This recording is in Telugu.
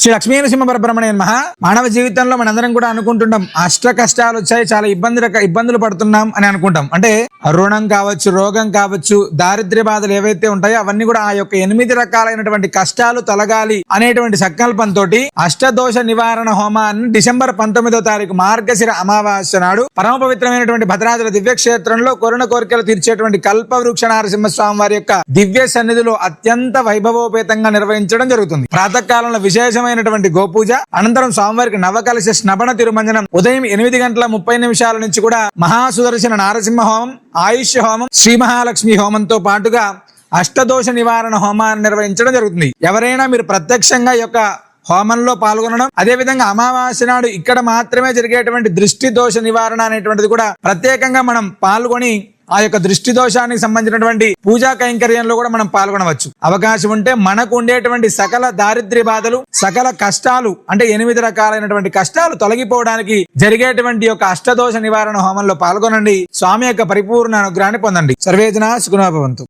శ్రీ లక్ష్మీనరసింహ పరబ్రహ్మణే నమః. మానవ జీవితంలో మనందరం కూడా అనుకుంటుంటాం అష్ట కష్టాలు వచ్చాయి, చాలా ఇబ్బందులు పడుతున్నాం అని అనుకుంటాం. అంటే రుణం కావచ్చు, రోగం కావచ్చు, దారిద్ర్య బాధలు ఏవైతే ఉంటాయో అవన్నీ కూడా ఆ యొక్క 8 రకాలైనటువంటి కష్టాలు తొలగాలి అనేటువంటి సంకల్పంతో అష్టదోష నివారణ హోమాన్ని డిసెంబర్ 19వ తారీఖు మార్గశిర అమావాస్య నాడు పరమ పవిత్రమైనటువంటి భద్రాద్రి దివ్యక్షేత్రంలో కోరికలు తీర్చేటువంటి కల్పవృక్ష నరసింహస్వామి వారి యొక్క దివ్య సన్నిధిలో అత్యంత వైభవోపేతంగా నిర్వహించడం జరుగుతుంది. ప్రాతకాలంలో విశేషమైనటువంటి గోపూజ, అనంతరం స్వామివారికి నవకలశ స్నపన తిరుమంజనం, ఉదయం 8:30 నుంచి కూడా మహాసుదర్శన నారసింహ హోమం, ఆయుష్ హోమం, శ్రీ మహాలక్ష్మి హోమంతో పాటుగా అష్టదోష నివారణ హోమాన్ని నిర్వహించడం జరుగుతుంది. ఎవరైనా మీరు ప్రత్యక్షంగా ఈ యొక్క హోమంలో పాల్గొనడం, అదే విధంగా అమావాస్య నాడు ఇక్కడ మాత్రమే జరిగేటువంటి దృష్టి దోష నివారణ అనేటువంటిది కూడా ప్రత్యేకంగా మనం పాల్గొని ఆ యొక్క దృష్టి దోషానికి సంబంధించినటువంటి పూజా కైంకర్యంలో కూడా మనం పాల్గొనవచ్చు. అవకాశం ఉంటే మనకు ఉండేటువంటి సకల దారిద్ర్య బాధలు, సకల కష్టాలు, అంటే 8 రకాలైనటువంటి కష్టాలు తొలగిపోవడానికి జరిగేటువంటి యొక్క అష్టదోష నివారణ హోమంలో పాల్గొనండి. స్వామి యొక్క పరిపూర్ణ అనుగ్రహాన్ని పొందండి. సర్వేజన సుఖినో భవంతు.